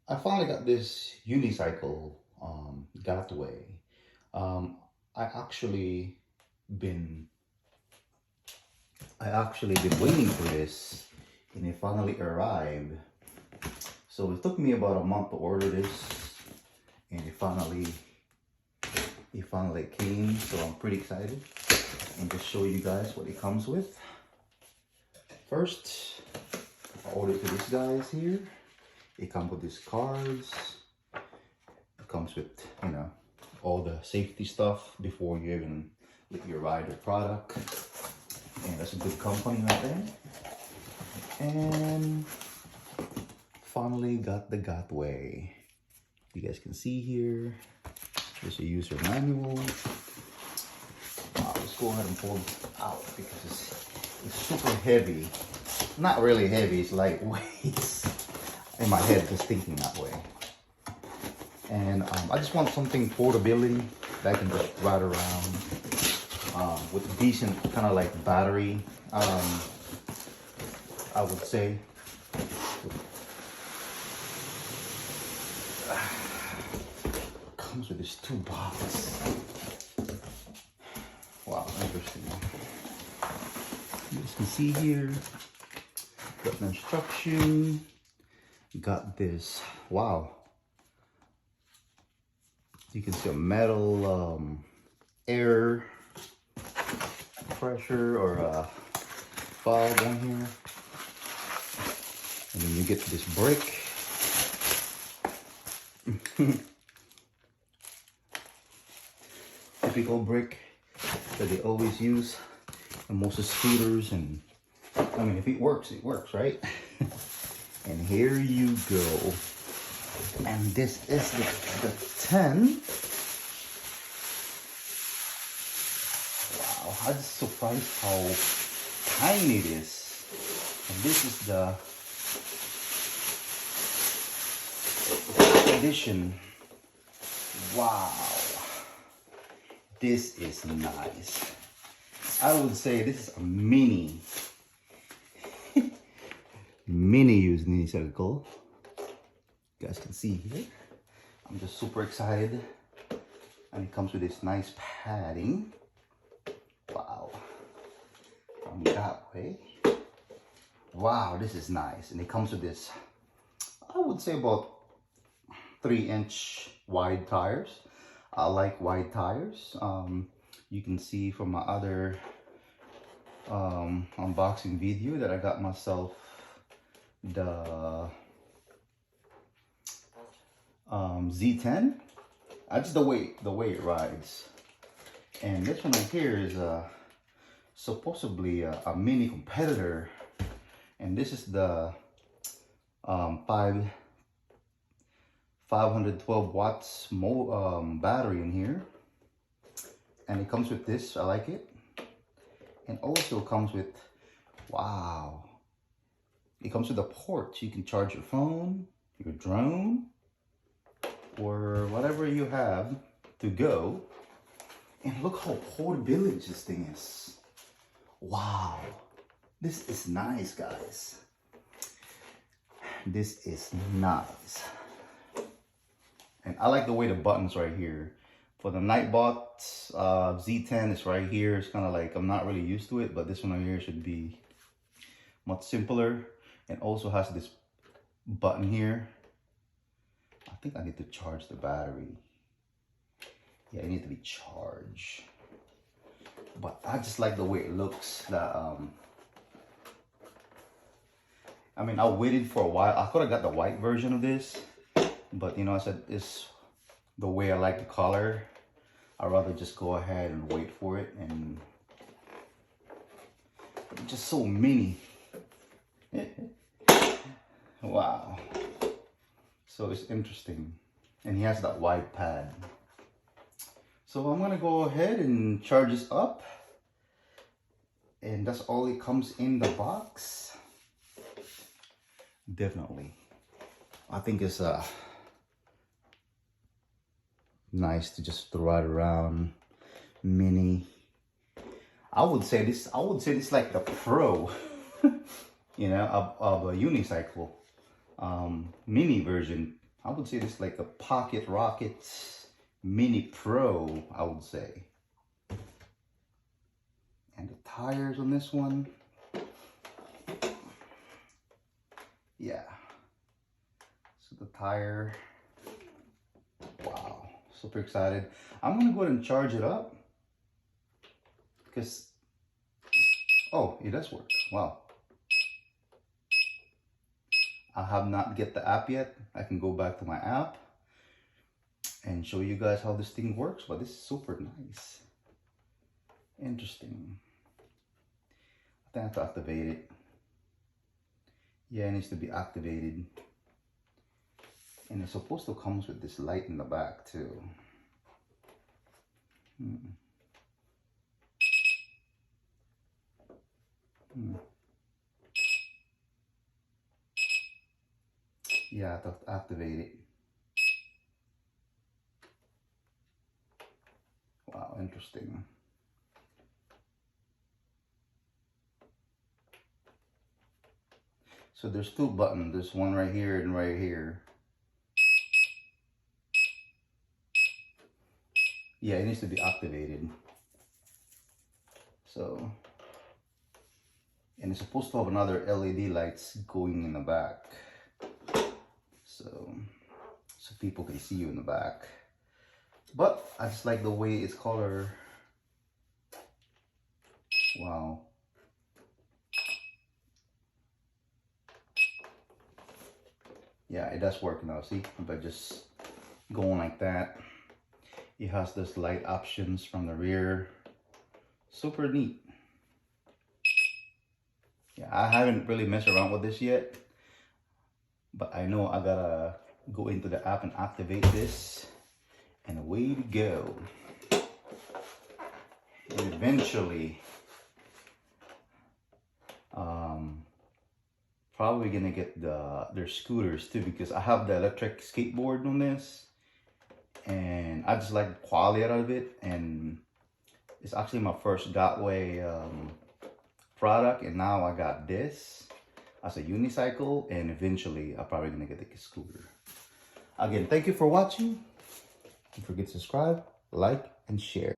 I finally got this unicycle, GotWay. I actually been been waiting for this, and it finally arrived. So it took me about a month to order this, and it finally came. So I'm pretty excited, and just show you guys what it comes with. First, I ordered to this guy's here. It comes with these cards. It comes with, all the safety stuff before you even let your ride the product. And that's a good company right there. And finally got the GotWay. You guys can see here, there's a user manual. Let's go ahead and pull it out because it's super heavy. Not really heavy, it's lightweight. In my head, just thinking that way. And I just want something portability that I can just ride around with decent kind of like battery. I would say. Comes with this 2-box. Wow, interesting. You guys can see here, got the instruction. Got this, wow. You can see a metal air pressure or a valve on here. And then you get this brick. Typical brick that they always use in most of scooters. And I mean, if it works, right? And here you go. And this is the 10. Wow, I'm just surprised how tiny it is. And this is the edition. Wow. This is nice. I would say this is a mini used unicycle. You guys can see here. I'm just super excited. And it comes with this nice padding. Wow. From GotWay. Wow, this is nice. And it comes with this, I would say about 3-inch wide tires. I like wide tires. You can see from my other unboxing video that I got myself the Z10. I just the way it rides. And this one right here is supposedly a mini competitor, and this is the 512 watts battery in here, and it comes with this. I like it. And also comes with, wow, it comes with a port. You can charge your phone, your drone, or whatever you have to go. And look how portable this thing is. Wow, this is nice, guys. This is nice. And I like the way the buttons right here. For the Nightbot Z10 is right here. It's kind of like, I'm not really used to it, but this one right here should be much simpler. And also has this button here. I think I need to charge the battery. Yeah, it needs to be charged. But I just like the way it looks. That I mean, I waited for a while. I could have got the white version of this, but I said it's the way I like the color. I'd rather just go ahead and wait for it. And it's just so mini. Wow. So it's interesting. And he has that wide pad. So I'm gonna go ahead and charge this up. And that's all it comes in the box. Definitely. I think it's nice to just ride around mini. I would say this like the pro of a unicycle mini version. I would say this is like a Pocket Rockets Mini Pro, I would say. And the tires on this one, yeah. So the tire, wow, super excited. I'm gonna go ahead and charge it up because, oh, it does work. Wow. I have not get the app yet. I can go back to my app and show you guys how this thing works, but this is super nice. Interesting. I think I have to activate it. Yeah, it needs to be activated. And it's supposed to come with this light in the back too. Yeah, I have to activate it. Wow, interesting. So there's two buttons. There's one right here and right here. Yeah, it needs to be activated. So, and it's supposed to have another LED lights going in the back. So people can see you in the back. But I just like the way it's color. Wow. Yeah, it does work now. See, by just going like that, it has this light options from the rear. Super neat. Yeah, I haven't really messed around with this yet, but I know I gotta go into the app and activate this, and away to go. And eventually, probably gonna get their scooters too, because I have the electric skateboard on this, and I just like the quality out of it. And it's actually my first GotWay product, and now I got this as a unicycle, and eventually I'm probably gonna get the scooter. Again, thank you for watching. Don't forget to subscribe, like, and share.